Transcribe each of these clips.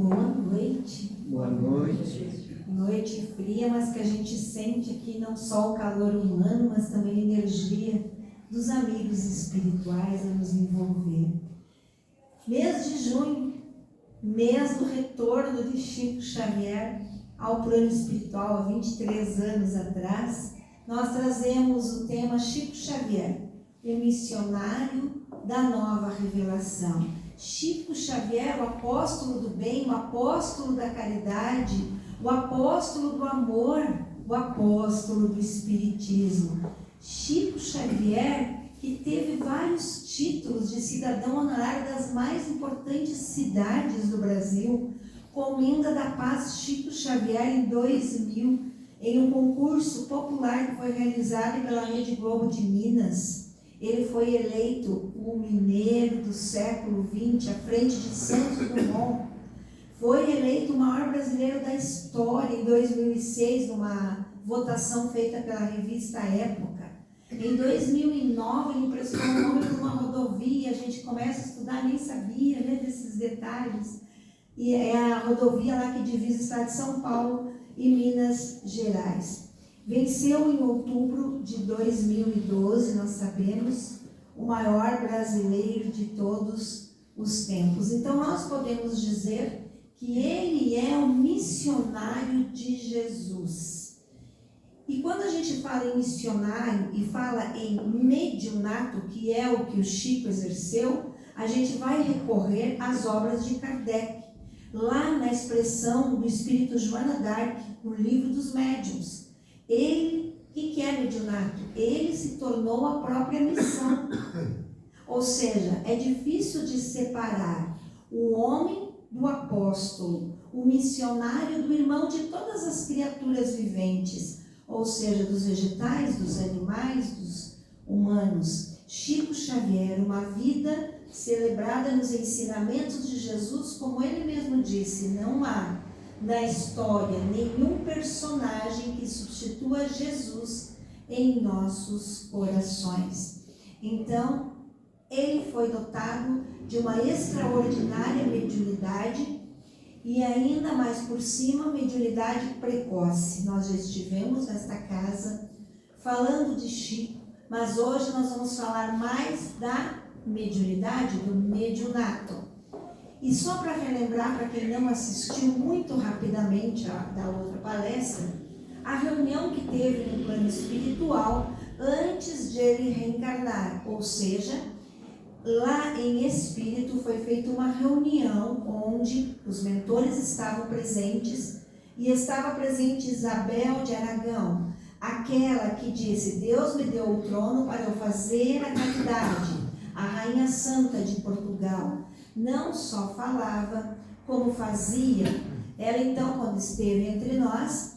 Boa noite. Boa noite. Noite fria, mas que a gente sente aqui não só o calor humano, mas também a energia dos amigos espirituais a nos envolver. Mês de junho, mês do retorno de Chico Xavier ao plano espiritual, há 23 anos atrás, nós trazemos o tema Chico Xavier, o missionário da nova revelação. Chico Xavier, o apóstolo do bem, o apóstolo da caridade, o apóstolo do amor, o apóstolo do espiritismo. Chico Xavier, que teve vários títulos de cidadão honorário das mais importantes cidades do Brasil, Comenda da Paz Chico Xavier em 2000, em um concurso popular que foi realizado pela Rede Globo de Minas. Ele foi eleito o mineiro do século XX, à frente de Santos Dumont. Foi eleito o maior brasileiro da história em 2006, numa votação feita pela revista Época. Em 2009, ele emprestou o nome para uma rodovia, a gente começa a estudar, nem sabia, né, desses detalhes. E é a rodovia lá que divisa o estado de São Paulo e Minas Gerais. Venceu em outubro de 2012, nós sabemos, o maior brasileiro de todos os tempos. Então, nós podemos dizer que ele é o missionário de Jesus. E quando a gente fala em missionário e fala em mediunato, que é o que o Chico exerceu, a gente vai recorrer às obras de Kardec, lá na expressão do espírito Joana d'Arc, no livro dos médiuns. Ele, o que é mediunato? Ele se tornou a própria missão. Ou seja, é difícil de separar o homem do apóstolo, o missionário do irmão de todas as criaturas viventes, ou seja, dos vegetais, dos animais, dos humanos. Chico Xavier, uma vida celebrada nos ensinamentos de Jesus, como ele mesmo disse, não há na história nenhum personagem que substitua Jesus em nossos corações. Então, ele foi dotado de uma extraordinária mediunidade e ainda mais por cima, mediunidade precoce. Nós já estivemos nesta casa falando de Chico, mas hoje nós vamos falar mais da mediunidade, do mediunato. E só para relembrar, para quem não assistiu muito rapidamente da outra palestra, a reunião que teve no plano espiritual antes de ele reencarnar, ou seja, lá em espírito foi feita uma reunião onde os mentores estavam presentes e estava presente Isabel de Aragão, aquela que disse: Deus me deu o trono para eu fazer a caridade, a Rainha Santa de Portugal. Não só falava, como fazia. Ela então, quando esteve entre nós,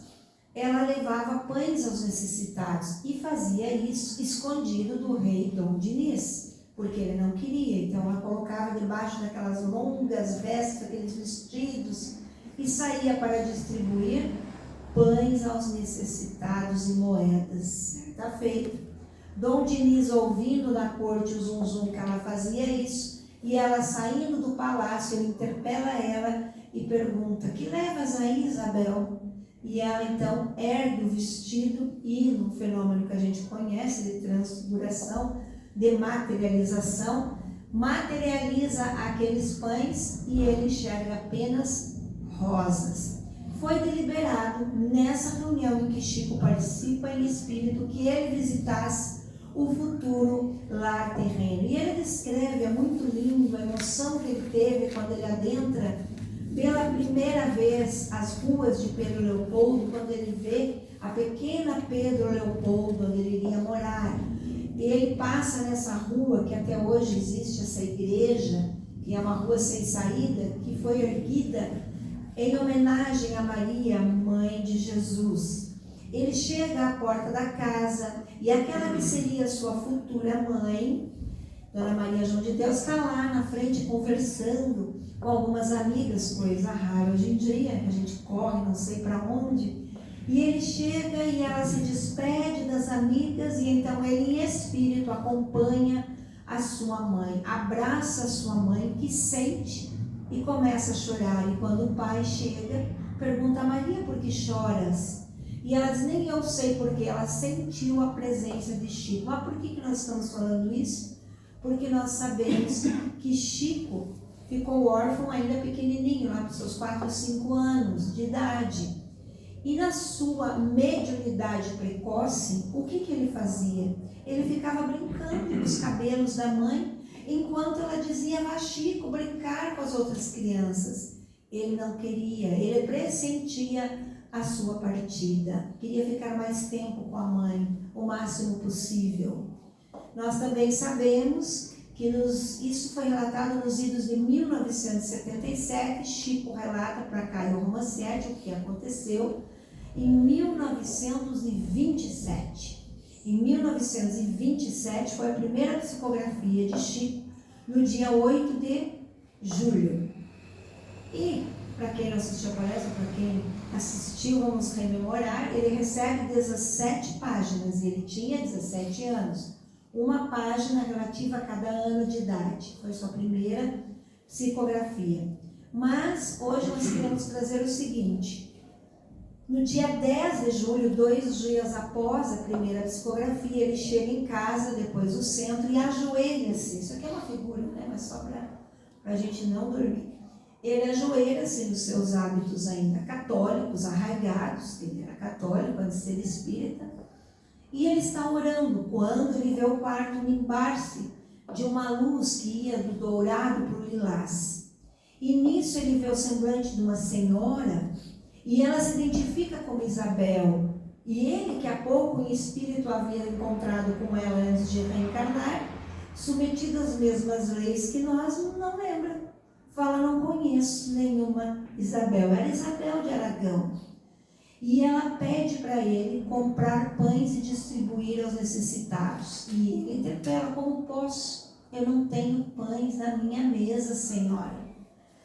ela levava pães aos necessitados e fazia isso escondido do rei Dom Diniz, porque ele não queria. Então ela colocava debaixo daquelas longas vestes, aqueles vestidos, e saía para distribuir pães aos necessitados e moedas. Está feito. Dom Diniz, ouvindo na corte o zum que ela fazia isso, e ela saindo do palácio, ele interpela ela e pergunta: que levas aí, Isabel? E ela então ergue o vestido e, no fenômeno que a gente conhece de transfiguração, de materialização, materializa aqueles pães e ele enxerga apenas rosas. Foi deliberado nessa reunião em que Chico participa em espírito que ele visitasse o futuro lar terreno. E ele descreve, é muito lindo, a emoção que ele teve quando ele adentra pela primeira vez as ruas de Pedro Leopoldo, quando ele vê a pequena Pedro Leopoldo, onde ele iria morar. E ele passa nessa rua, que até hoje existe essa igreja, que é uma rua sem saída, que foi erguida em homenagem a Maria, mãe de Jesus. Ele chega à porta da casa e aquela que seria sua futura mãe, Dona Maria João de Deus, está lá na frente conversando com algumas amigas, coisa rara hoje em dia, que a gente corre não sei para onde. E ele chega e ela se despede das amigas e então ele em espírito acompanha a sua mãe, abraça a sua mãe, que sente e começa a chorar. E quando o pai chega, pergunta a Maria: por que choras? E ela diz: nem eu sei porque. Ela sentiu a presença de Chico. Mas por que nós estamos falando isso? Porque nós sabemos que Chico ficou órfão ainda pequenininho, lá para os seus 4 ou 5 anos de idade. E na sua mediunidade precoce, o que ele fazia? Ele ficava brincando com os cabelos da mãe, enquanto ela dizia: vá, Chico, brincar com as outras crianças. Ele não queria, ele pressentia a sua partida, queria ficar mais tempo com a mãe, o máximo possível. Nós também sabemos que isso foi relatado nos idos de 1977, Chico relata para Caio Romanciete o que aconteceu em 1927. Em 1927 foi a primeira psicografia de Chico, no dia 8 de julho. E, para quem não assistiu a palestra, para quem assistiu, vamos rememorar, ele recebe 17 páginas, e ele tinha 17 anos. Uma página relativa a cada ano de idade. Foi sua primeira psicografia. Mas hoje nós queremos trazer o seguinte: no dia 10 de julho, 2 dias após a primeira psicografia, ele chega em casa, depois do centro, e ajoelha-se. Isso aqui é uma figura, né? Mas só para a gente não dormir. Ele ajoelha-se nos seus hábitos ainda católicos, arraigados, que ele era católico antes de ser espírita, e ele está orando quando ele vê o quarto nimbar-se de uma luz que ia do dourado para o lilás. E nisso ele vê o semblante de uma senhora, e ela se identifica como Isabel. E ele, que há pouco em espírito havia encontrado com ela antes de reencarnar, submetido às mesmas leis que nós, não lembra. Fala: não conheço nenhuma Isabel. Era Isabel de Aragão. E ela pede para ele comprar pães e distribuir aos necessitados. E ele interpela: como posso? Eu não tenho pães na minha mesa, senhora.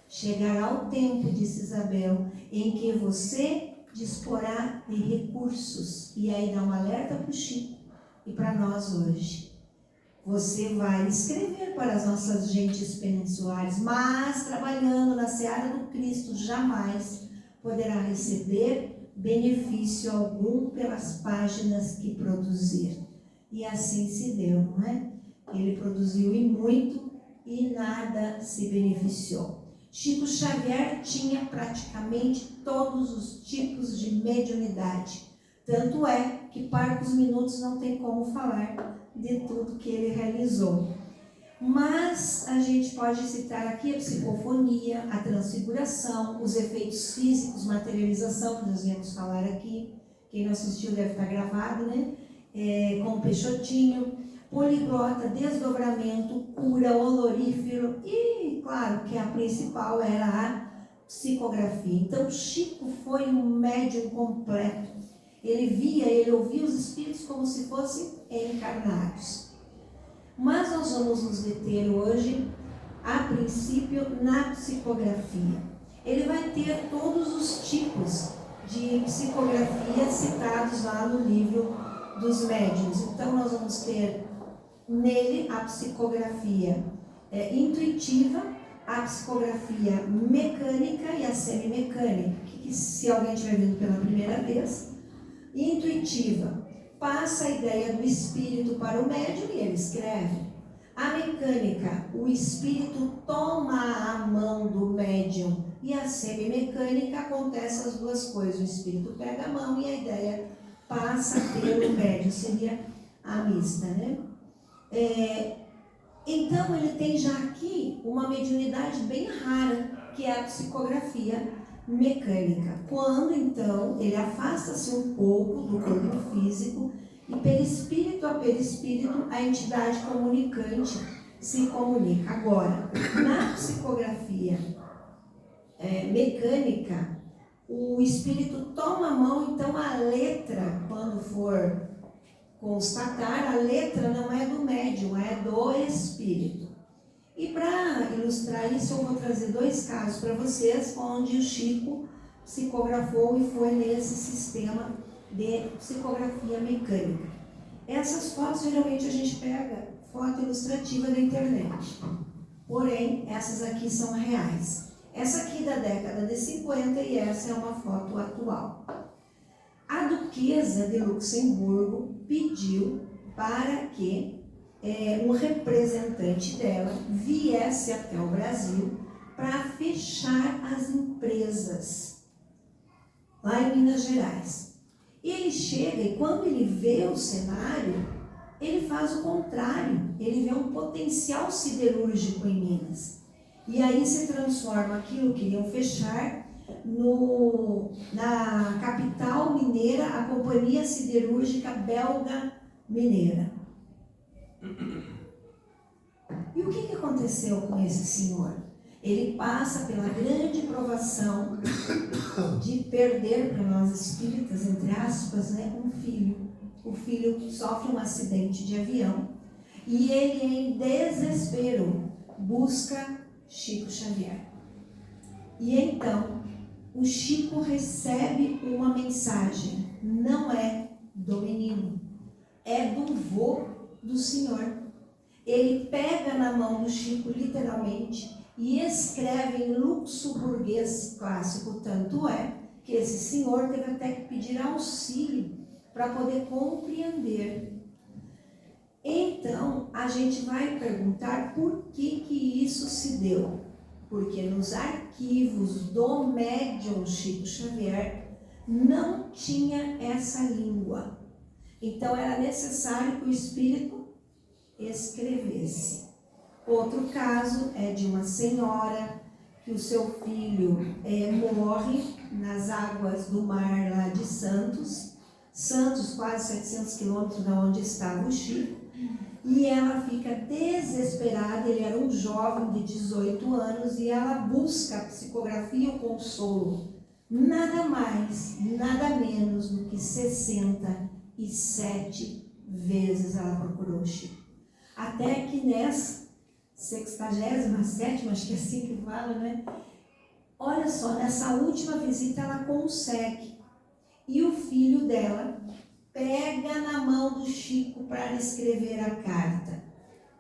Chegará o tempo, disse Isabel, em que você disporá de recursos. E aí dá um alerta para o Chico e para nós hoje. Você vai escrever para as nossas gentes peninsulares, mas trabalhando na seara do Cristo, jamais poderá receber benefício algum pelas páginas que produzir. E assim se deu, não é? Ele produziu e muito e nada se beneficiou. Chico Xavier tinha praticamente todos os tipos de mediunidade. Tanto é que parcos minutos não tem como falar de tudo que ele realizou. Mas a gente pode citar aqui a psicofonia, a transfiguração, os efeitos físicos, materialização, que nós viemos falar aqui. Quem não assistiu deve estar gravado, né? Com o Peixotinho, poliglota, desdobramento, cura, olorífero e, claro, que a principal era a psicografia. Então, Chico foi um médium completo. Ele ouvia os espíritos como se fossem encarnados. Mas nós vamos nos deter hoje, a princípio, na psicografia. Ele vai ter todos os tipos de psicografia citados lá no livro dos médiuns. Então, nós vamos ter nele a psicografia intuitiva, a psicografia mecânica e a semimecânica. Que se alguém estiver vindo pela primeira vez, intuitiva, passa a ideia do espírito para o médium e ele escreve. A mecânica, o espírito toma a mão do médium, e a semimecânica acontece as duas coisas. O espírito pega a mão e a ideia passa pelo médium, seria a mista, né? Então ele tem já aqui uma mediunidade bem rara, que é a psicografia mecânica. Quando então ele afasta-se um pouco do corpo físico e perispírito a perispírito a entidade comunicante se comunica. Agora, na psicografia mecânica, o espírito toma a mão, então a letra, quando for constatar, a letra não é do médium, é do espírito. E para ilustrar isso, eu vou trazer 2 casos para vocês, onde o Chico psicografou e foi nesse sistema de psicografia mecânica. Essas fotos, geralmente a gente pega foto ilustrativa da internet. Porém, essas aqui são reais. Essa aqui da década de 50 e essa é uma foto atual. A duquesa de Luxemburgo pediu para que um representante dela viesse até o Brasil para fechar as empresas lá em Minas Gerais. Ele chega e quando ele vê o cenário, ele faz o contrário, ele vê um potencial siderúrgico em Minas. E aí se transforma aquilo que iriam fechar na capital mineira, a Companhia Siderúrgica Belga Mineira. E o que aconteceu com esse senhor? Ele passa pela grande provação de perder, para nós espíritas, entre aspas, um filho. O filho sofre um acidente de avião e ele, em desespero, busca Chico Xavier. E então, o Chico recebe uma mensagem, não é do menino, é do vô do senhor. Ele pega na mão do Chico, literalmente, e escreve em luxemburguês clássico, tanto é que esse senhor teve até que pedir auxílio para poder compreender. Então, a gente vai perguntar por que isso se deu. Porque nos arquivos do médium Chico Xavier não tinha essa língua. Então, era necessário que o espírito escrevesse. Outro caso é de uma senhora que o seu filho morre nas águas do mar lá de Santos, quase 700 quilômetros de onde estava o Chico, e ela fica desesperada. Ele era um jovem de 18 anos e ela busca a psicografia e o consolo, nada mais, nada menos do que 67 vezes ela procurou o Chico. Até que nessa 67ª, acho que é assim que fala, né? Olha só, nessa última visita ela consegue. E o filho dela pega na mão do Chico para escrever a carta.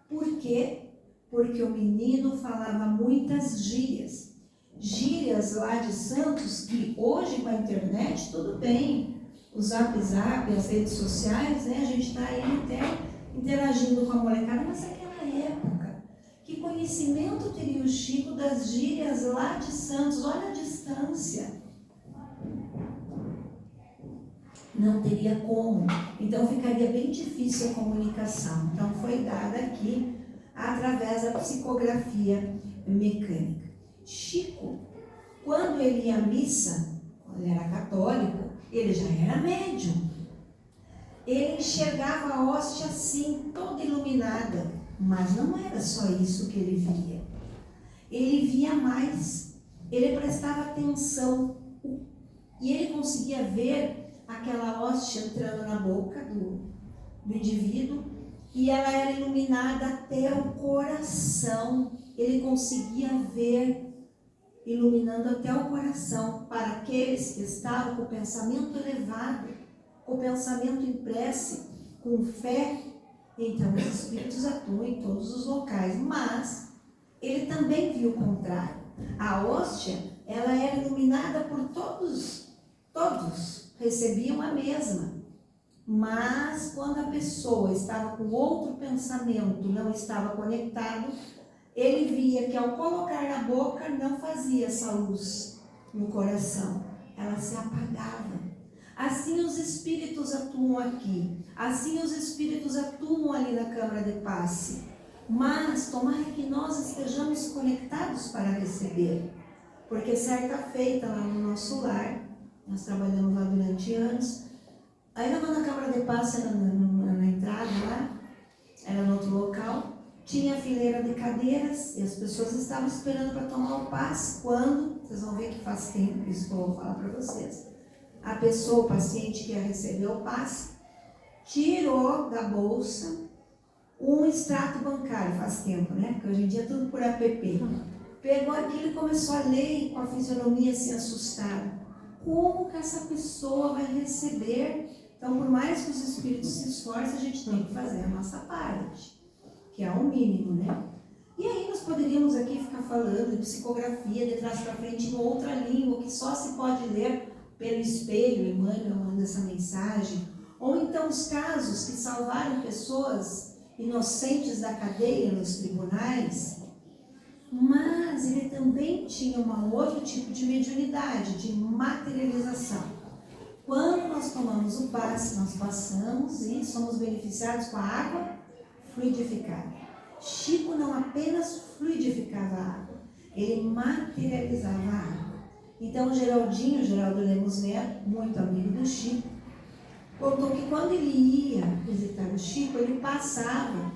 Por quê? Porque o menino falava muitas gírias. Gírias lá de Santos, que hoje com a internet, tudo bem. O Zap, as redes sociais, né? A gente está aí até interagindo com a molecada, mas naquela época, que conhecimento teria o Chico das gírias lá de Santos? Olha a distância. Não teria como. Então ficaria bem difícil a comunicação. Então foi dada aqui através da psicografia mecânica. Chico, quando ele ia à missa, quando ele era católico, ele já era médium. Ele enxergava a hóstia assim, toda iluminada, mas não era só isso que ele via. Ele via mais, ele prestava atenção e ele conseguia ver aquela hóstia entrando na boca do indivíduo e ela era iluminada até o coração. Ele conseguia ver iluminando até o coração para aqueles que estavam com o pensamento elevado, com o pensamento em prece, com fé. Então os espíritos atuam em todos os locais, mas ele também viu o contrário. A hóstia, ela era iluminada por todos recebiam a mesma, mas quando a pessoa estava com outro pensamento, não estava conectado, ele via que ao colocar na boca não fazia essa luz no coração, ela se apagava. Assim os espíritos atuam aqui, assim os espíritos atuam ali na câmara de passe, mas tomara que nós estejamos conectados para receber, porque certa feita lá no nosso lar, nós trabalhamos lá durante anos, ainda quando a câmara de passe era na entrada lá, era no outro local, tinha fileira de cadeiras e as pessoas estavam esperando para tomar o passe. Quando, vocês vão ver que faz tempo isso que eu vou falar para vocês, a pessoa, o paciente que ia receber o passe, tirou da bolsa um extrato bancário, faz tempo, né? Porque hoje em dia é tudo por app. Pegou aquilo e começou a ler com a fisionomia assim assustada. Como que essa pessoa vai receber? Então, por mais que os espíritos se esforcem, a gente tem que fazer a nossa parte, que é o mínimo, né? E aí nós poderíamos aqui ficar falando de psicografia, de trás para frente, em outra língua, que só se pode ler pelo espelho. Emmanuel manda essa mensagem. Ou então os casos que salvaram pessoas inocentes da cadeia nos tribunais. Mas ele também tinha um outro tipo de mediunidade, de materialização. Quando nós tomamos o passe, nós passamos e somos beneficiados com a água fluidificada. Chico não apenas fluidificava a água, ele materializava a água. Então, Geraldo Lemos Neto, muito amigo do Chico, contou que quando ele ia visitar o Chico, ele passava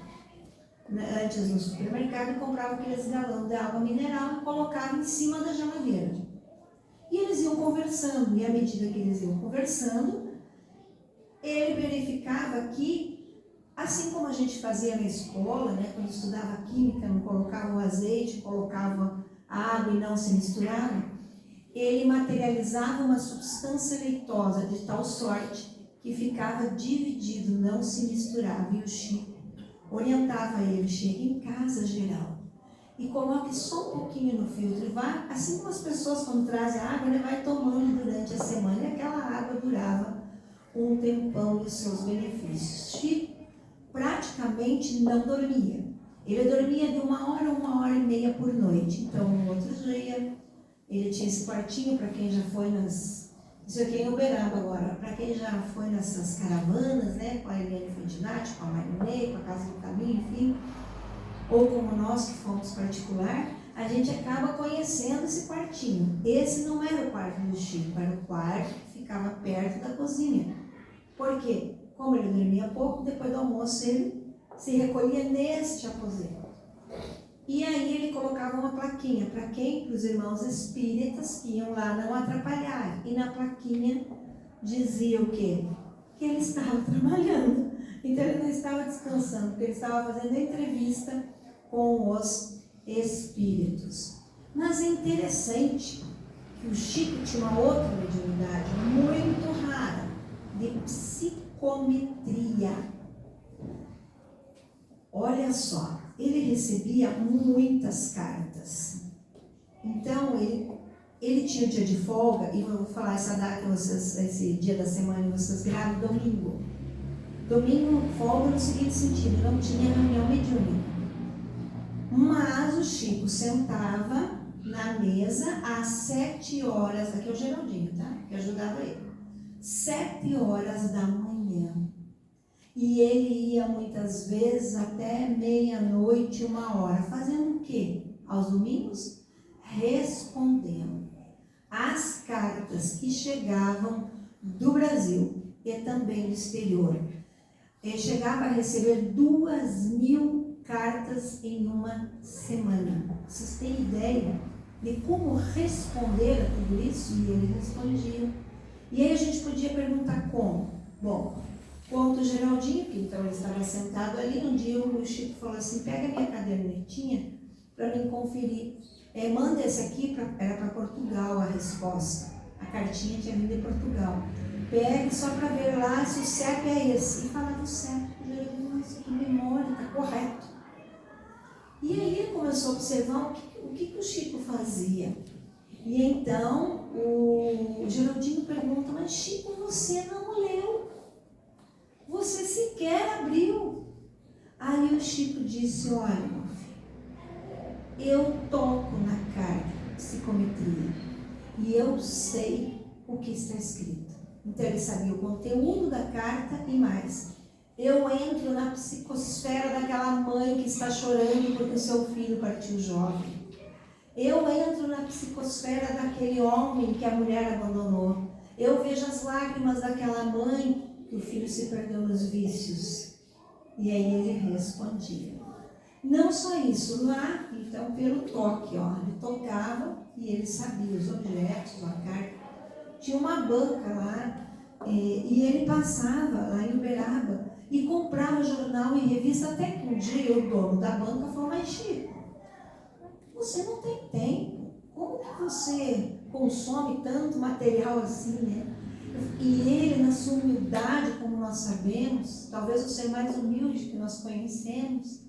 antes no supermercado e comprava aqueles galões de água mineral e colocava em cima da geladeira. E eles iam conversando, e à medida que eles iam conversando, ele verificava que, assim como a gente fazia na escola, né, quando estudava química, não colocava o azeite, colocava a água e não se misturava, ele materializava uma substância leitosa de tal sorte que ficava dividido, não se misturava. E o Chico orientava ele: chega em casa, Geraldo, e coloque só um pouquinho no filtro e vá, assim como as pessoas quando trazem a água, ele vai tomando durante a semana, e aquela água durava um tempão e os seus benefícios. Chico praticamente não dormia. Ele dormia de 1 hora e meia por noite. Então, no outro dia, ele tinha esse quartinho, para quem já foi isso aqui é em Uberaba agora, para quem já foi nessas caravanas, né, com a Eliane Ferdinati, com a Marinei, com a Casa do Caminho, enfim, ou como nós que fomos particular, a gente acaba conhecendo esse quartinho. Esse não era o quarto do Chico, era o quarto que ficava perto da cozinha. Por quê? Como ele dormia pouco, depois do almoço ele se recolhia neste aposento. E aí ele colocava uma plaquinha, para quem? Para os irmãos espíritas que iam lá não atrapalhar. E na plaquinha dizia o quê? Que ele estava trabalhando. Então ele não estava descansando, porque ele estava fazendo entrevista com os espíritos. Mas é interessante que o Chico tinha uma outra mediunidade muito rara, de psicometria. Olha só, ele recebia muitas cartas. Então, ele tinha o dia de folga, e eu vou falar essa data, esse dia da semana, vocês gravam domingo. Domingo, folga no seguinte sentido, não tinha reunião mediúnica. Mas o Chico sentava na mesa às 7 horas, aqui é o Geraldinho, tá? Que ajudava ele. 7 horas da manhã. E ele ia muitas vezes até meia-noite, 1 hora. Fazendo o quê? Aos domingos? Respondendo as cartas que chegavam do Brasil e também do exterior. Ele chegava a receber 2.000 cartas em uma semana. Vocês têm ideia de como responder a tudo isso? E ele respondia. E aí a gente podia perguntar como? Bom, conta o Geraldinho, que então ele estava sentado ali, um dia o Chico falou assim: pega minha cadernetinha para mim conferir. Manda esse aqui, era para Portugal a resposta. A cartinha tinha vindo de Portugal. Pegue só para ver lá se o CEP é esse. E falava o CEP. O Geraldinho: nossa, que memória, está correto. E aí ele começou a observar o que o Chico fazia. E então o Geraldinho pergunta: mas Chico, você não leu? Você sequer abriu. Aí o Chico disse: olha, meu filho, eu toco na carta, psicometria, e eu sei o que está escrito. Então ele sabia o conteúdo da carta e mais. Eu entro na psicosfera daquela mãe que está chorando porque o seu filho partiu jovem. Eu entro na psicosfera daquele homem que a mulher abandonou. Eu vejo as lágrimas daquela mãe que o filho se perdeu nos vícios. E aí ele respondia. Não só isso, lá, então, pelo toque, ele tocava e ele sabia os objetos, a carta. Tinha uma banca lá, e ele passava lá em Uberaba e comprava jornal e revista, até que um dia o dono da banca falou: mas Chico, você não tem tempo. Como que você consome tanto material assim, né? E ele, na sua humildade, como nós sabemos, talvez o ser mais humilde que nós conhecemos,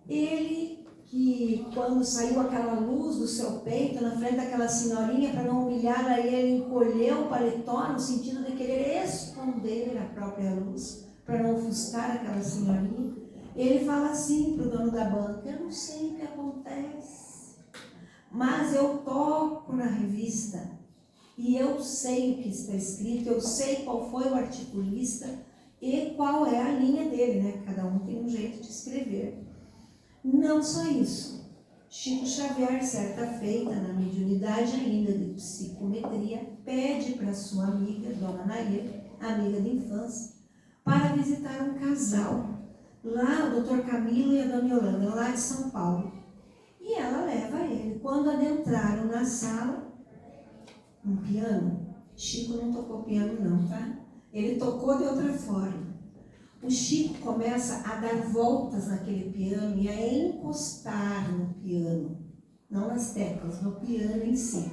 ele que quando saiu aquela luz do seu peito na frente daquela senhorinha, para não humilhar, aí ele encolheu o paletó no sentido de querer esconder a própria luz, para não ofuscar aquela senhorinha. Ele fala assim para o dono da banca: eu não sei o que acontece, mas eu toco na revista e eu sei o que está escrito, eu sei qual foi o articulista e qual é a linha dele, né? Cada um tem um jeito de escrever. Não só isso. Chico Xavier, certa feita, na mediunidade ainda de psicometria, pede para sua amiga, Dona Nair, amiga de infância, para visitar um casal. Lá, o Dr. Camilo e a Dona Yolanda, lá de São Paulo. E ela leva ele. Quando adentraram na sala, um piano. Chico não tocou piano não, tá? Ele tocou de outra forma. O Chico começa a dar voltas naquele piano e a encostar no piano, não nas teclas, no piano em si.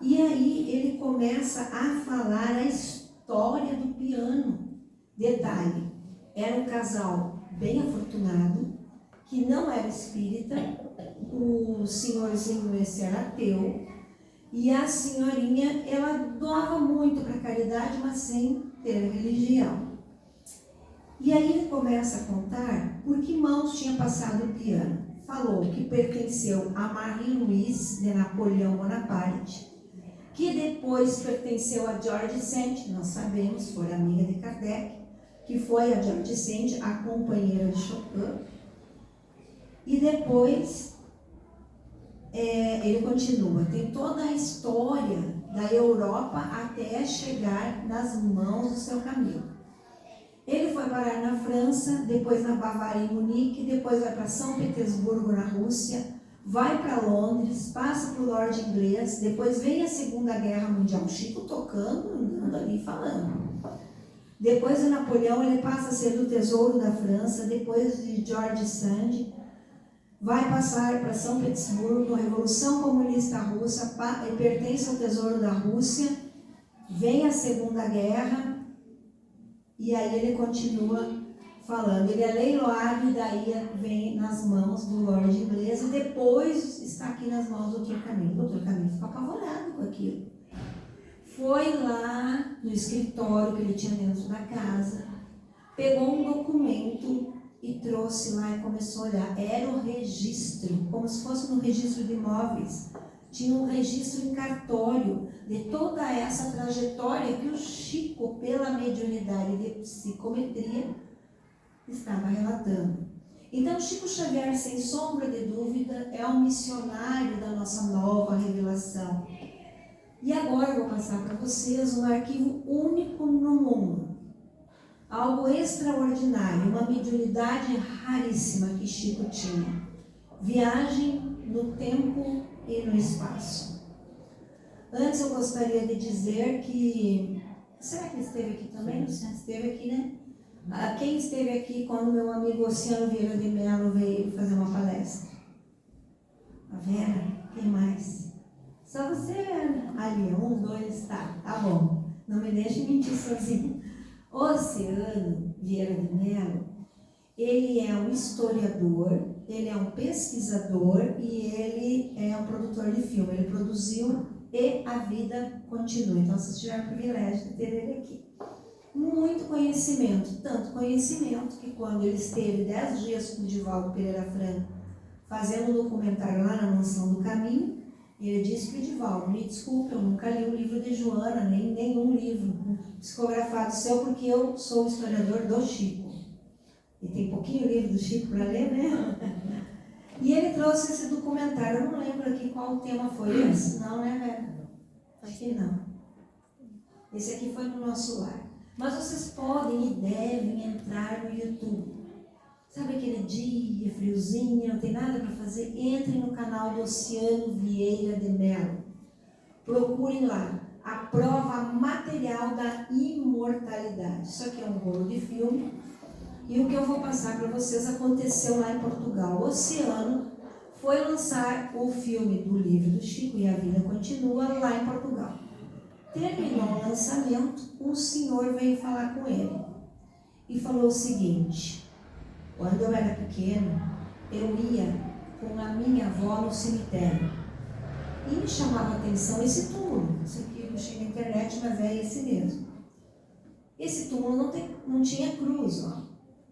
E aí ele começa a falar a história do piano. Detalhe, era um casal bem afortunado, que não era espírita, o senhorzinho esse era ateu, e a senhorinha, ela doava muito para a caridade, mas sem ter religião. E aí ele começa a contar por que mãos tinha passado o piano. Falou que pertenceu a Marie-Louise de Napoleão Bonaparte, que depois pertenceu a George Sand, nós sabemos, foi amiga de Kardec, que foi a George Sand, a companheira de Chopin. E depois, ele continua, tem toda a história da Europa até chegar nas mãos do seu Camilo. Ele foi parar na França, depois na Bavária em Munique, depois vai para São Petersburgo na Rússia, vai para Londres, passa para o Lorde Inglês, depois vem a Segunda Guerra Mundial, Chico tocando, andando ali falando. Depois de Napoleão ele passa a ser do Tesouro da França, depois de George Sand, vai passar para São Petersburgo, Revolução Comunista Russa, ele pertence ao Tesouro da Rússia, vem a Segunda Guerra, e aí ele continua falando, ele é leiloado e daí vem nas mãos do Lorde Inglês e depois está aqui nas mãos do Dr. Camilo. O Dr. Camilo ficou apavorado com aquilo. Foi lá no escritório que ele tinha dentro da casa, pegou um documento e trouxe lá e começou a olhar. Era o registro, como se fosse no registro de imóveis. Tinha um registro em cartório de toda essa trajetória que o Chico, pela mediunidade de psicometria, estava relatando. Então, Chico Xavier, sem sombra de dúvida, é um missionário da nossa nova revelação. E agora eu vou passar para vocês um arquivo único no mundo. Algo extraordinário, uma mediunidade raríssima que Chico tinha. Viagem no tempo e no espaço. Antes eu gostaria de dizer que... Será que ele esteve aqui também? Você esteve aqui, né? Quem esteve aqui quando meu amigo Oceano Vieira de Mello veio fazer uma palestra? A Vera? Quem mais? Só você, Vera. Ali, 1, 2, tá bom. Não me deixe mentir sozinho. Oceano Vieira de Mello, ele é um historiador, ele é um pesquisador e ele é um produtor de filme. Ele produziu E a Vida Continua. Então vocês tiveram o privilégio de ter ele aqui. Muito conhecimento, tanto conhecimento que quando ele esteve 10 dias com o Divaldo Pereira Franco fazendo um documentário lá na Mansão do Caminho, ele disse para o Divaldo: me desculpe, eu nunca li o livro de Joana, nem nenhum livro psicografado seu, porque eu sou historiador do Chico. E tem pouquinho livro do Chico para ler, né? E ele trouxe esse documentário, eu não lembro aqui qual o tema foi esse. Não, né, Vera? Acho que não. Esse aqui foi no nosso lar. Mas vocês podem e devem entrar no YouTube. Sabe aquele dia, friozinho, não tem nada para fazer? Entrem no canal do Oceano Vieira de Mello. Procurem lá a prova material da imortalidade. Isso aqui é um rolo de filme. E o que eu vou passar para vocês aconteceu lá em Portugal. O Oceano foi lançar o filme do livro do Chico E a Vida Continua lá em Portugal. Terminou o lançamento, um senhor veio falar com ele e falou o seguinte: quando eu era pequeno, eu ia com a minha avó no cemitério. E me chamava a atenção esse túmulo. Isso aqui eu achei na internet, mas é esse mesmo. Esse túmulo não tinha cruz, ó.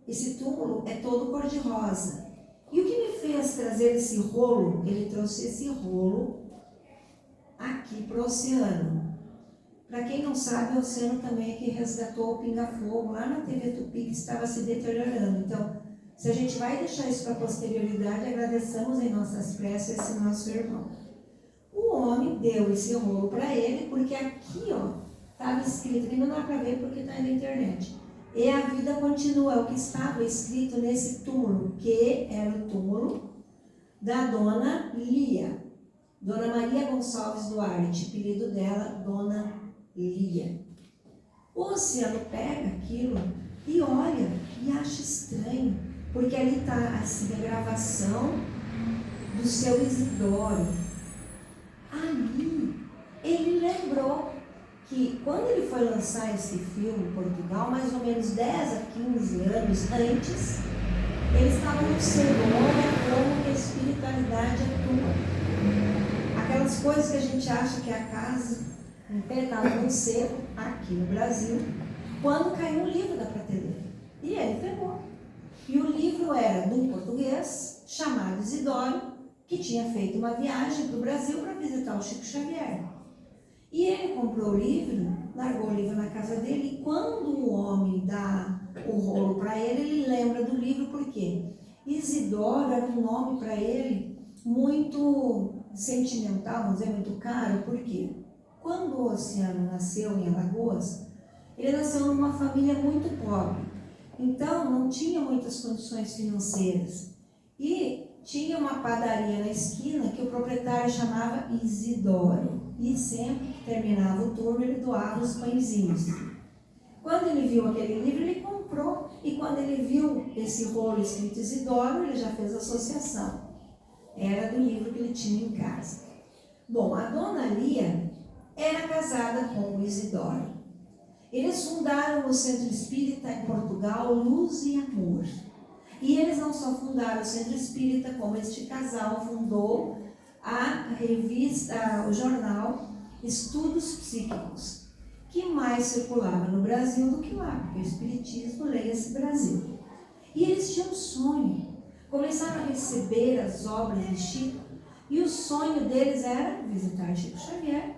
Esse túmulo é todo cor-de-rosa. E o que me fez trazer esse rolo? Ele trouxe esse rolo aqui para o oceano. Para quem não sabe, o oceano também é que resgatou o pinga-fogo lá na TV Tupi, que estava se deteriorando. Então, se a gente vai deixar isso para a posterioridade, agradecemos em nossas preces esse nosso irmão. O homem deu esse rolo para ele, porque aqui, ó, estava escrito, que não dá para ver porque está aí na internet. E a vida continua, é o que estava escrito nesse túmulo, que era o túmulo da Dona Lia. Dona Maria Gonçalves Duarte, apelido dela, Dona Lia. O oceano pega aquilo e olha e acha estranho, porque ali está assim, a gravação do seu Isidoro. Ali, ele lembrou que quando ele foi lançar esse filme em Portugal, mais ou menos 10 a 15 anos antes, eles estavam observando como que a espiritualidade atua. Aquelas coisas que a gente acha que é a casa, um pedaço de cerro, aqui no Brasil, quando caiu um livro da prateleira. E ele pegou. E o livro era de um português chamado Isidoro, que tinha feito uma viagem para o Brasil para visitar o Chico Xavier. E ele comprou o livro, largou o livro na casa dele, e quando o homem dá o rolo para ele, ele lembra do livro, por quê? Isidoro era um nome para ele muito sentimental, vamos dizer, muito caro, por quê? Quando o Oceano nasceu em Alagoas, ele nasceu numa família muito pobre, então não tinha muitas condições financeiras. E tinha uma padaria na esquina que o proprietário chamava Isidoro. E sempre que terminava o turno, ele doava os pãezinhos. Quando ele viu aquele livro, ele comprou. E quando ele viu esse rolo escrito Isidoro, ele já fez associação. Era do livro que ele tinha em casa. Bom, a Dona Lia era casada com o Isidoro. Eles fundaram o Centro Espírita em Portugal, Luz e Amor. E eles não só fundaram o Centro Espírita, como este casal fundou a revista, o jornal Estudos Psíquicos, que mais circulava no Brasil do que lá, porque o Espiritismo leia-se Brasil. E eles tinham um sonho, começaram a receber as obras de Chico, e o sonho deles era visitar Chico Xavier.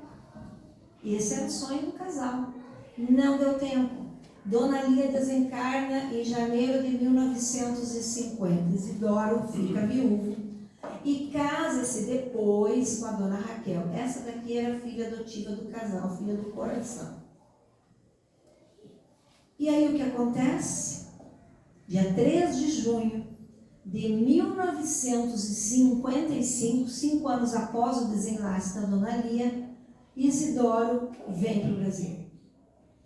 E esse era o sonho do casal. Não deu tempo. Dona Lia desencarna em janeiro de 1950. Isidoro fica viúvo e casa-se depois com a Dona Raquel. Essa daqui era a filha adotiva do casal, filha do coração. E aí o que acontece? Dia 3 de junho de 1955, 5 anos após o desenlace da Dona Lia, Isidoro vem para o Brasil.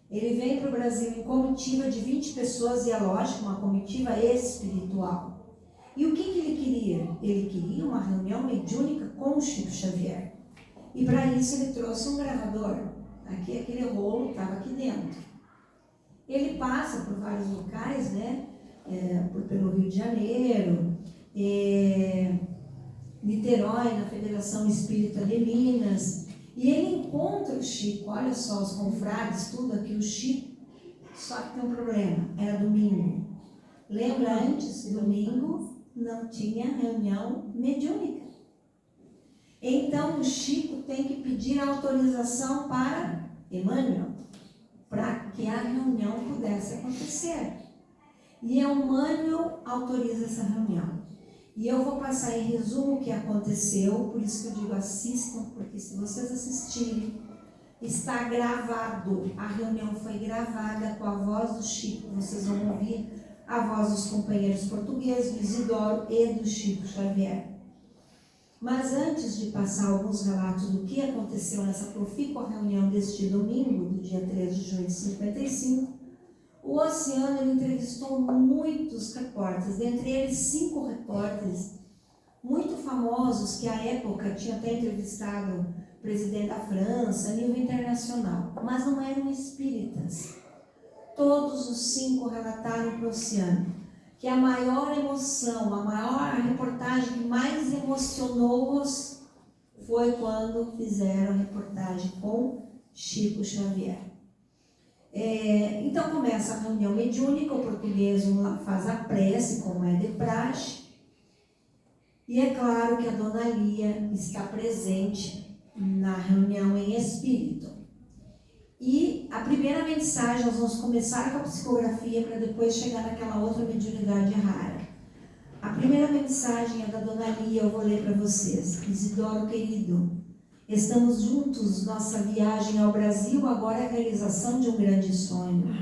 Ele vem para o Brasil em comitiva de 20 pessoas, e é lógico, uma comitiva espiritual. E o que ele queria? Ele queria uma reunião mediúnica com o Chico Xavier. E para isso ele trouxe um gravador. Aqui, aquele rolo estava aqui dentro. Ele passa por vários locais, né? Pelo Rio de Janeiro, Niterói, na Federação Espírita de Minas. E ele encontra o Chico, olha só, os confrades, tudo aqui, o Chico, só que tem um problema, era domingo. Lembra antes, domingo não tinha reunião mediúnica. Então o Chico tem que pedir autorização para Emmanuel, para que a reunião pudesse acontecer. E Emmanuel autoriza essa reunião. E eu vou passar em resumo o que aconteceu, por isso que eu digo assistam, porque se vocês assistirem, está gravado. A reunião foi gravada com a voz do Chico, vocês vão ouvir a voz dos companheiros portugueses, do Isidoro e do Chico Xavier. Mas antes de passar alguns relatos do que aconteceu nessa profícua reunião deste domingo, do dia 3 de junho de 55, o Oceano ele entrevistou muitos repórteres, dentre eles 5 repórteres muito famosos que à época tinham até entrevistado o presidente da França, a nível internacional, mas não eram espíritas. Todos os 5 relataram para o Oceano que a maior emoção, a maior reportagem que mais emocionou-os foi quando fizeram a reportagem com Chico Xavier. Então começa a reunião mediúnica, o português faz a prece, como é de praxe, e é claro que a Dona Lia está presente na reunião em espírito. E a primeira mensagem, nós vamos começar com a psicografia para depois chegar naquela outra mediunidade rara. A primeira mensagem é da Dona Lia, eu vou ler para vocês. Isidoro querido, estamos juntos, nossa viagem ao Brasil agora é a realização de um grande sonho.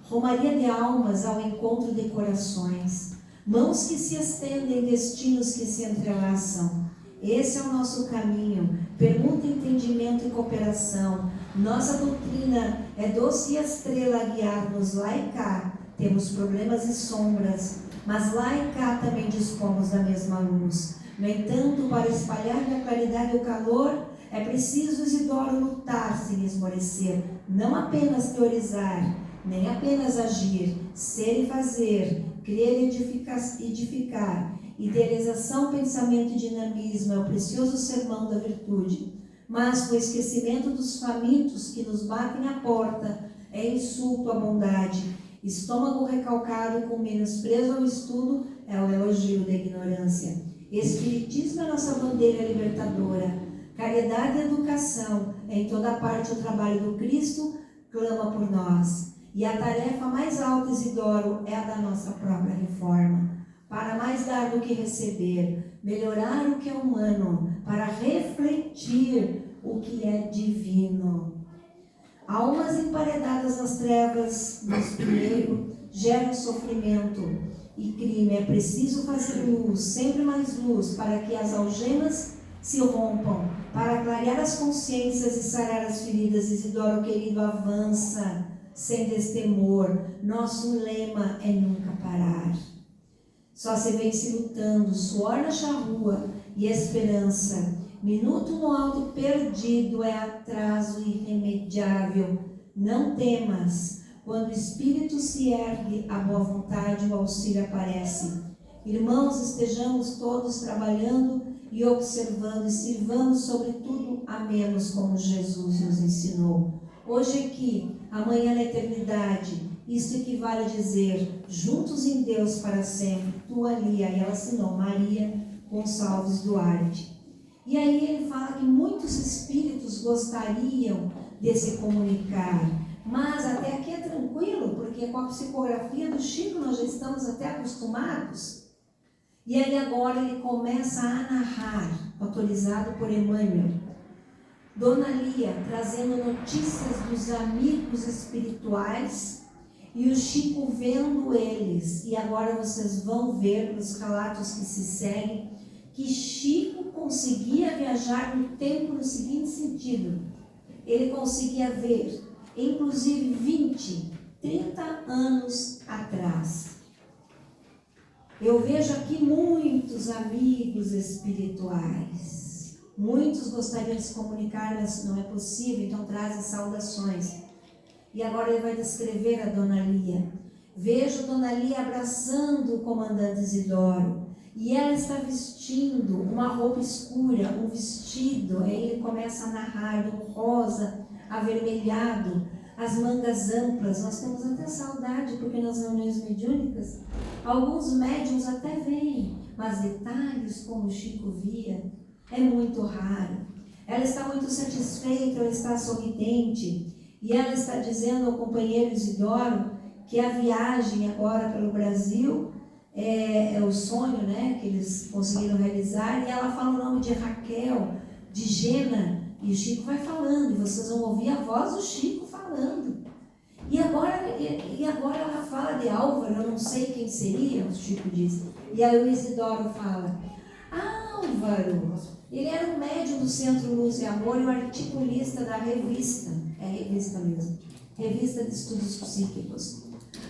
Romaria de almas ao encontro de corações, mãos que se estendem, destinos que se entrelaçam. Esse é o nosso caminho, permuta entendimento e cooperação. Nossa doutrina é doce estrela a guiar-nos lá e cá. Temos problemas e sombras, mas lá e cá também dispomos da mesma luz. No entanto, para espalhar a claridade e o calor, é preciso, Isidoro, lutar sem esmorecer, não apenas teorizar, nem apenas agir, ser e fazer, crer e edificar. Idealização, pensamento e dinamismo é o precioso sermão da virtude. Mas com o esquecimento dos famintos que nos batem à porta, é insulto à bondade. Estômago recalcado com menosprezo ao estudo é o elogio da ignorância. Espiritismo é nossa bandeira libertadora. Caridade e educação, em toda parte o trabalho do Cristo clama por nós. E a tarefa mais alta, Isidoro, é a da nossa própria reforma. Para mais dar do que receber, melhorar o que é humano, para refletir o que é divino. Almas emparedadas nas trevas do espinheiro geram sofrimento e crime. É preciso fazer luz, sempre mais luz, para que as algemas se rompam, para clarear as consciências e sarar as feridas. Isidoro querido, avança sem destemor. Nosso lema é nunca parar. Só se vence lutando, suor na charrua e esperança. Minuto no alto perdido é atraso irremediável. Não temas, quando o espírito se ergue, a boa vontade e o auxílio aparece. Irmãos, estejamos todos trabalhando e observando, e sirvamos sobretudo a menos como Jesus nos ensinou. Hoje aqui, amanhã na eternidade. Isto equivale a dizer, juntos em Deus para sempre, tua Lia. E ela assinou Maria Gonçalves Duarte. E aí ele fala que muitos espíritos gostariam de se comunicar, mas até aqui é tranquilo, porque com a psicografia do Chico nós já estamos até acostumados. E aí agora ele começa a narrar, autorizado por Emmanuel, Dona Lia trazendo notícias dos amigos espirituais e o Chico vendo eles. E agora vocês vão ver nos relatos que se seguem que Chico conseguia viajar no tempo no seguinte sentido. Ele conseguia ver, inclusive 20, 30 anos atrás. Eu vejo aqui muitos amigos espirituais. Muitos gostariam de se comunicar, mas não é possível, então trazem saudações. E agora ele vai descrever a Dona Lia. Vejo Dona Lia abraçando o comandante Isidoro. E ela está vestindo uma roupa escura, um vestido. Aí ele começa a narrar de um rosa avermelhado, as mangas amplas. Nós temos até saudade, porque nas reuniões mediúnicas, alguns médiuns até vêm, mas detalhes como o Chico via, é muito raro. Ela está muito satisfeita, ela está sorridente. E ela está dizendo ao companheiro Isidoro que a viagem agora pelo Brasil é o sonho, né, que eles conseguiram realizar. E ela fala o nome de Raquel, de Gena, e o Chico vai falando, e vocês vão ouvir a voz do Chico falando. E agora ela fala de Álvaro, eu não sei quem seria, o Chico diz. E aí o Isidoro fala, Álvaro, ele era o médium do Centro Luz e Amor e o articulista da revista, é revista mesmo, Revista de Estudos Psíquicos.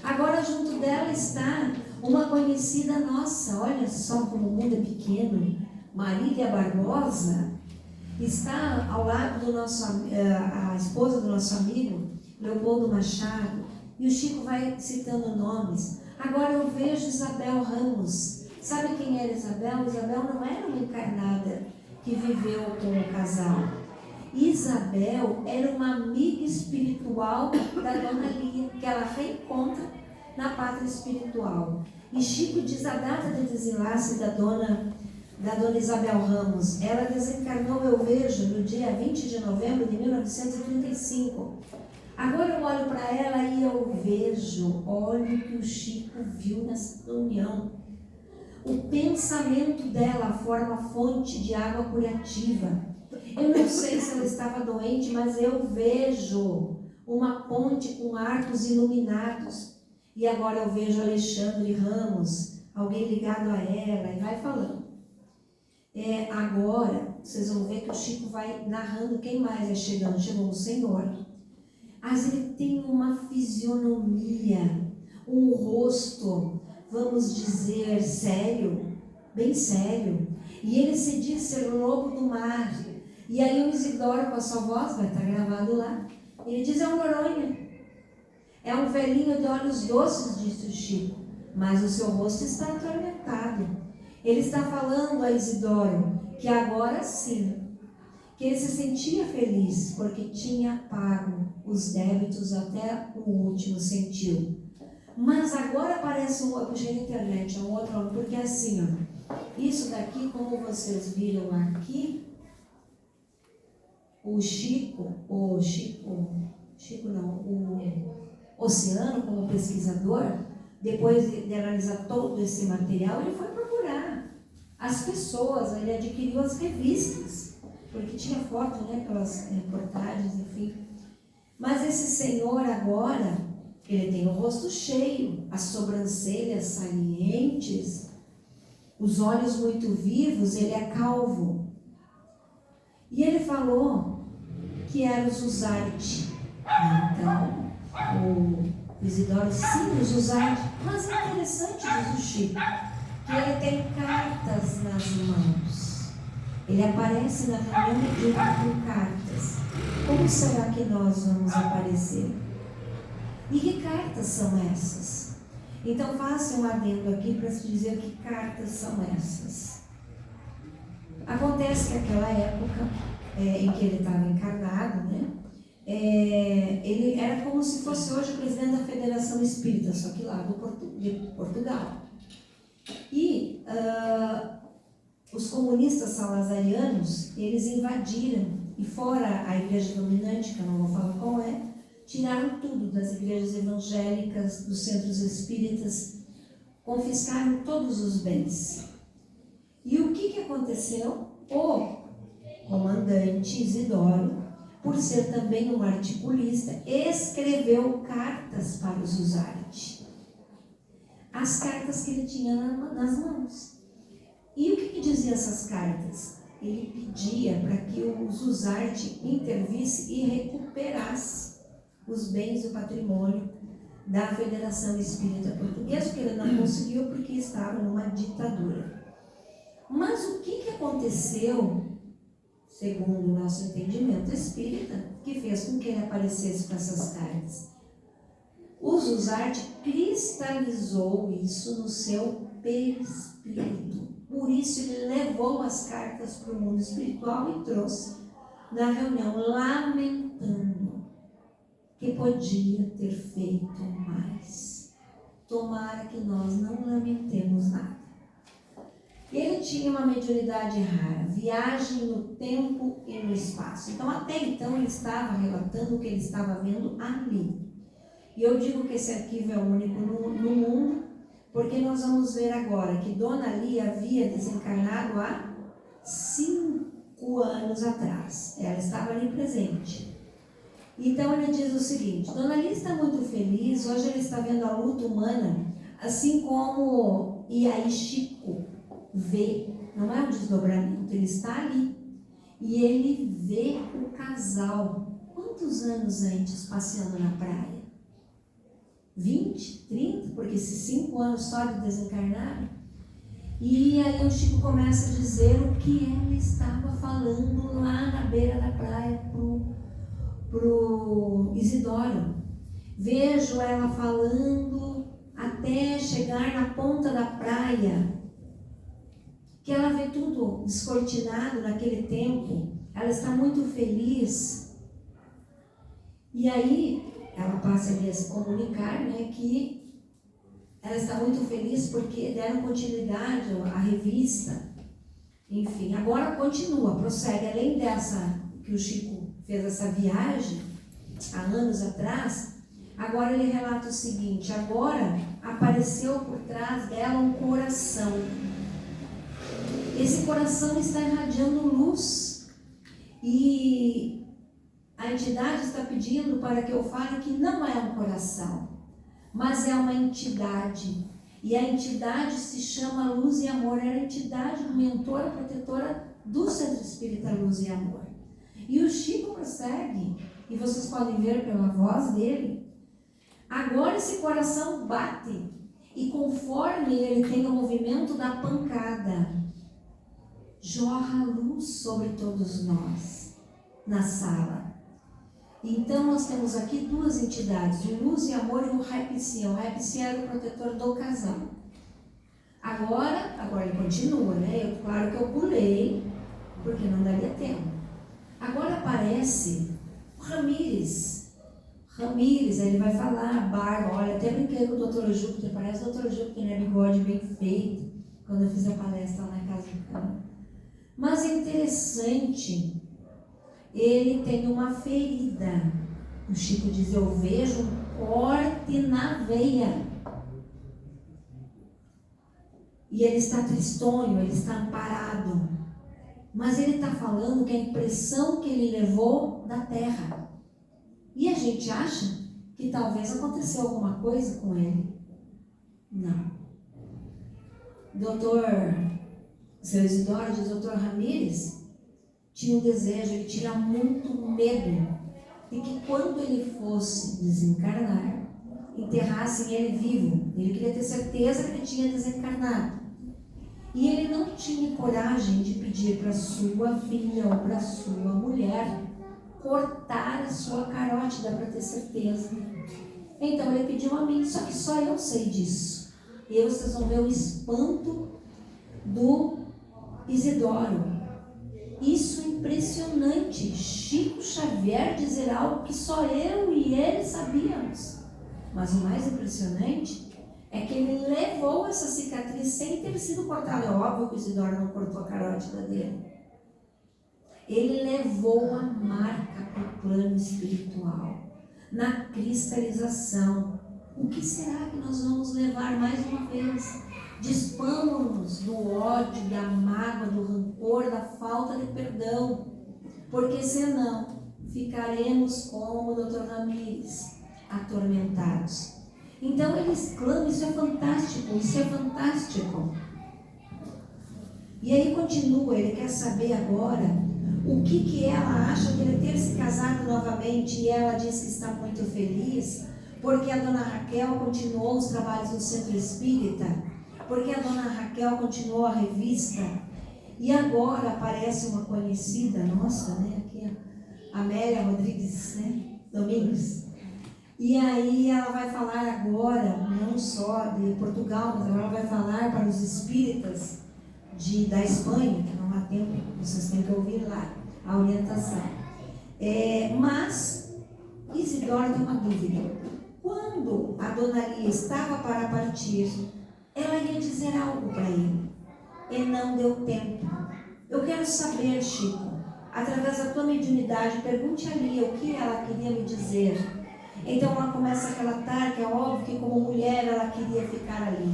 Agora junto dela está uma conhecida nossa, olha só como o mundo é pequeno, Marília Barbosa, está ao lado do nosso, a esposa do nosso amigo, Leopoldo Machado, e o Chico vai citando nomes. Agora eu vejo Isabel Ramos. Sabe quem era Isabel? Isabel não era uma encarnada que viveu com o casal. Isabel era uma amiga espiritual da Dona Lia, que ela reencontra na pátria espiritual. E Chico diz a data de desenlace da dona Isabel Ramos. Ela desencarnou, eu vejo, no dia 20 de novembro de 1935. Agora eu olho para ela e eu vejo, olha o que o Chico viu nessa reunião. O pensamento dela forma fonte de água curativa. Eu não sei se ela estava doente, mas eu vejo uma ponte com arcos iluminados. E agora eu vejo Alexandre Ramos, alguém ligado a ela, e vai falando. Agora, vocês vão ver que o Chico vai narrando quem mais é chegando. Chegou o Senhor. Mas ele tem uma fisionomia, um rosto, vamos dizer, sério, bem sério. E ele se diz ser o lobo do mar. E aí o Isidoro, com a sua voz, vai estar gravado lá, ele diz: é um Noronha. É um velhinho de olhos doces, disse o Chico, mas o seu rosto está atormentado. Ele está falando a Isidoro que agora sim, que ele se sentia feliz, porque tinha pago os débitos até o último centil. Mas agora aparece um outro, puxei na internet, um outro, porque assim, ó, isso daqui, como vocês viram aqui, o Oceano, como pesquisador, depois de analisar todo esse material, ele foi procurar as pessoas, ele adquiriu as revistas, porque tinha foto, né, pelas reportagens, enfim. Mas esse senhor agora, ele tem o rosto cheio, as sobrancelhas salientes, os olhos muito vivos, ele é calvo. E ele falou que era o Zuzarte. Então, o Isidoro, sim, o Zuzarte. Mas é interessante, diz o Chico, que ele tem cartas nas mãos. Ele aparece na reunião com cartas. Como será que nós vamos aparecer? E que cartas são essas? Então, faça um adendo aqui para se dizer que cartas são essas. Acontece que naquela época em que ele estava encarnado, né, ele era como se fosse hoje o presidente da Federação Espírita, só que lá de Portugal. E os comunistas salazarianos, eles invadiram, e fora a igreja dominante, que eu não vou falar qual é, tiraram tudo das igrejas evangélicas, dos centros espíritas, confiscaram todos os bens. E o que aconteceu? O comandante Isidoro, por ser também um articulista, escreveu cartas para o Zuzarte. As cartas que ele tinha nas mãos. E o que diziam essas cartas? Ele pedia para que o Zuzarte intervisse e recuperasse os bens e o patrimônio da Federação Espírita Portuguesa, que ele não conseguiu porque estava numa ditadura. Mas o que aconteceu, segundo o nosso entendimento espírita, que fez com que ele aparecesse com essas cartas? O Zuzarte cristalizou isso no seu perispírito. Por isso ele levou as cartas para o mundo espiritual e trouxe na reunião, lamentando que podia ter feito mais. Tomara que nós não lamentemos nada. Ele tinha uma mediunidade rara, viagem no tempo e no espaço. Então, até então, ele estava relatando o que ele estava vendo ali. E eu digo que esse arquivo é único no mundo, porque nós vamos ver agora que Dona Lia havia desencarnado há 5 anos atrás. Ela estava ali presente. Então, ele diz o seguinte: Dona Lia está muito feliz, hoje ela está vendo a luta humana, assim como Iaí Chico vê, não é um desdobramento, ele está ali e ele vê o casal quantos anos antes passeando na praia? 20, 30, porque esses 5 anos só de desencarnado. E aí o Chico começa a dizer o que ela estava falando lá na beira da praia pro Isidoro. Vejo ela falando a até chegar na ponta da praia, que ela vê tudo descortinado naquele tempo. Ela está muito feliz. E aí, ela passa a se comunicar, né, que ela está muito feliz porque deram continuidade à revista. Enfim, agora continua, prossegue. Além dessa, que o Chico fez essa viagem há anos atrás, agora ele relata o seguinte: agora apareceu por trás dela um coração. Esse coração está irradiando luz. E a entidade está pedindo para que eu fale que não é um coração, mas é uma entidade. E a entidade se chama Luz e Amor. Era a entidade mentora, protetora do Centro Espírita Luz e Amor. E o Chico prossegue, e vocês podem ver pela voz dele, agora esse coração bate, e conforme ele tem o movimento da pancada, jorra luz sobre todos nós na sala. Então nós temos aqui duas entidades, o Luz e Amor e o Raipicin. O Raipicin era o protetor do casal. Agora ele continua, né? Claro que eu pulei, porque não daria tempo. Agora aparece o Ramires, ele vai falar, barba. Olha, até brinquei com o Dr. Júpiter, parece o Dr. Júpiter, né? Bigode bem feito, quando eu fiz a palestra lá na casa do Cão. Mas é interessante, ele tem uma ferida. O Chico diz: eu vejo um corte na veia. E ele está tristonho, ele está amparado. Mas ele está falando que a impressão que ele levou da terra. E a gente acha que talvez aconteceu alguma coisa com ele. Não. Seu Isidoro diz: Dr. Ramires tinha um desejo, ele tinha muito medo de que quando ele fosse desencarnar, enterrassem ele vivo. Ele queria ter certeza que ele tinha desencarnado. E ele não tinha coragem de pedir para sua filha ou para sua mulher cortar a sua carótida para ter certeza. Então ele pediu a mim, só que só eu sei disso. E aí vocês vão ver o espanto do Isidoro. Isso é impressionante. Chico Xavier dizer algo que só eu e ele sabíamos. Mas o mais impressionante é que ele levou essa cicatriz sem ter sido cortada. É óbvio que o Isidoro não cortou a carótida dele. Ele levou a marca para o plano espiritual, na cristalização. O que será que nós vamos levar mais uma vez? Dispamos-nos do ódio, da mágoa, do rancor, da falta de perdão, porque senão ficaremos como o Dr. Ramires, atormentados. Então ele exclama: isso é fantástico, isso é fantástico. E aí continua, ele quer saber agora o que ela acha de ele ter se casado novamente, e ela diz que está muito feliz, porque a dona Raquel continuou os trabalhos do Centro Espírita, porque a dona Raquel continuou a revista, e agora aparece uma conhecida nossa, né, aqui a Amélia Rodrigues, né, Domingos. E aí ela vai falar agora, não só de Portugal, mas agora ela vai falar para os espíritas da Espanha, que não há tempo, vocês têm que ouvir lá a orientação. Mas Isidoro tem uma dúvida. Quando a dona Lia estava para partir, ela ia dizer algo para ele, e não deu tempo. Eu quero saber, Chico, através da tua mediunidade, pergunte a Lia o que ela queria me dizer. Então ela começa a relatar que é óbvio que como mulher ela queria ficar ali,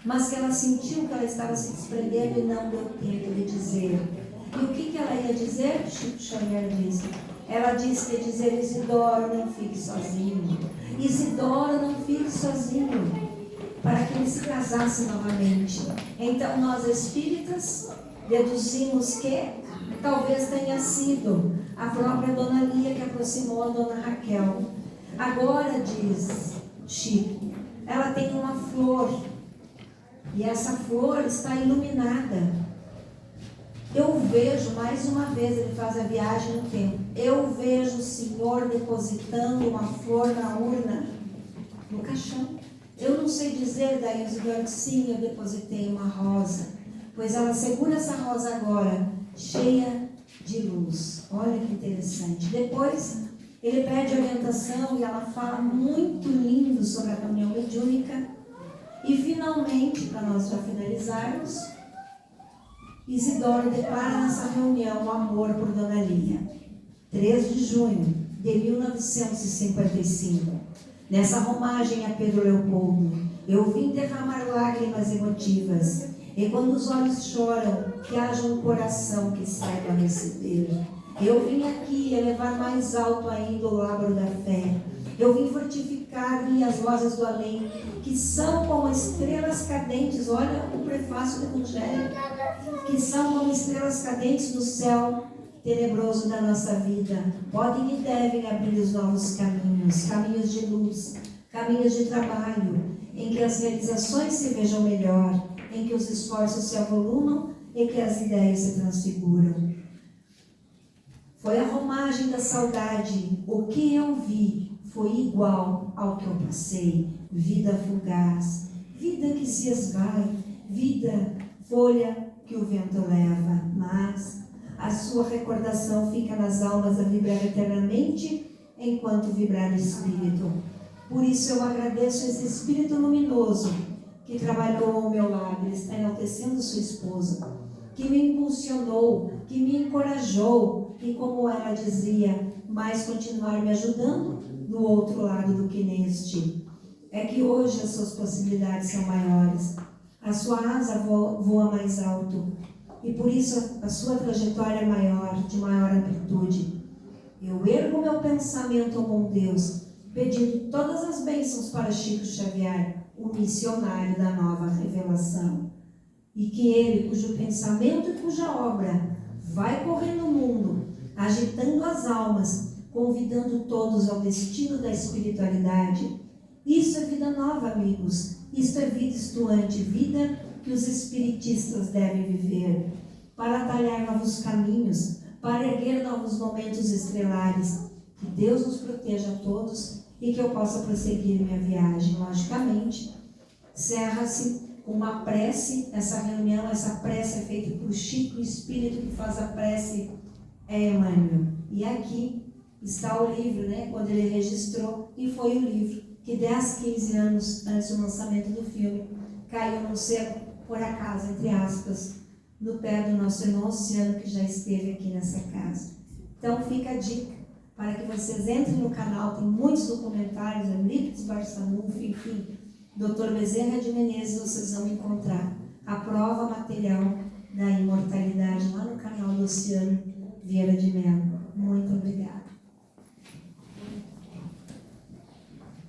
mas que ela sentiu que ela estava se desprendendo e não deu tempo de dizer. E o que ela ia dizer? Chico Xavier disse. Ela disse que ia dizer: Isidoro, não fique sozinho. Isidoro, não fique sozinho. Para que ele se casasse novamente. Então nós espíritas deduzimos que talvez tenha sido a própria dona Lia que aproximou a dona Raquel. Agora, diz Chico, ela tem uma flor, e essa flor está iluminada. Eu vejo, mais uma vez, ele faz a viagem no tempo, eu vejo o Senhor depositando uma flor na urna, no caixão. Eu não sei dizer, daí Isidoro, sim, eu depositei uma rosa, pois ela segura essa rosa agora, cheia de luz. Olha que interessante. Depois, ele pede orientação e ela fala muito lindo sobre a reunião mediúnica. E finalmente, para nós já finalizarmos, Isidoro declara nessa reunião o amor por Dona Lia. 3 de junho de 1955. Nessa romagem a Pedro Leopoldo, eu vim derramar lágrimas emotivas, e quando os olhos choram, que haja um coração que saiba receber. Eu vim aqui elevar mais alto ainda o lábaro da fé. Eu vim fortificar-lhe as vozes do além, que são como estrelas cadentes, olha o prefácio do Evangelho, que são como estrelas cadentes no céu tenebroso da nossa vida. Podem e devem abrir os novos caminhos, caminhos de luz, caminhos de trabalho, em que as realizações se vejam melhor, em que os esforços se avolumam e que as ideias se transfiguram. Foi a romagem da saudade. O que eu vi foi igual ao que eu passei. Vida fugaz, vida que se esvai, vida, folha que o vento leva, mas a sua recordação fica nas almas a vibrar eternamente, enquanto vibrar o Espírito. Por isso eu agradeço esse Espírito luminoso que trabalhou ao meu lado, ele está enaltecendo sua esposa, que me impulsionou, que me encorajou, e como ela dizia, mais continuar me ajudando do outro lado do que neste. É que hoje as suas possibilidades são maiores, a sua asa voa mais alto, e por isso a sua trajetória é maior, de maior amplitude. Eu ergo meu pensamento ao bom Deus, pedindo todas as bênçãos para Chico Xavier, o missionário da nova revelação. E que ele, cujo pensamento e cuja obra vai correr no mundo, agitando as almas, convidando todos ao destino da espiritualidade. Isso é vida nova, amigos. Isso é vida estuante, vida que os espiritistas devem viver, para atalhar novos caminhos, para erguer novos momentos estrelares. Que Deus nos proteja a todos e que eu possa prosseguir minha viagem. Logicamente, encerra-se com uma prece, essa reunião, essa prece é feita por Chico, o Espírito que faz a prece é Emmanuel. E aqui está o livro, né, quando ele registrou, e foi o livro que 10, 15 anos antes do lançamento do filme, caiu no seco, por acaso, entre aspas, no pé do nosso irmão Oceano, que já esteve aqui nessa casa. Então fica a dica, para que vocês entrem no canal, tem muitos documentários, Eurípides Barçanufo, enfim, Dr. Bezerra de Menezes, vocês vão encontrar a prova material da imortalidade lá no canal do Oceano Vieira de Mello. Muito obrigada.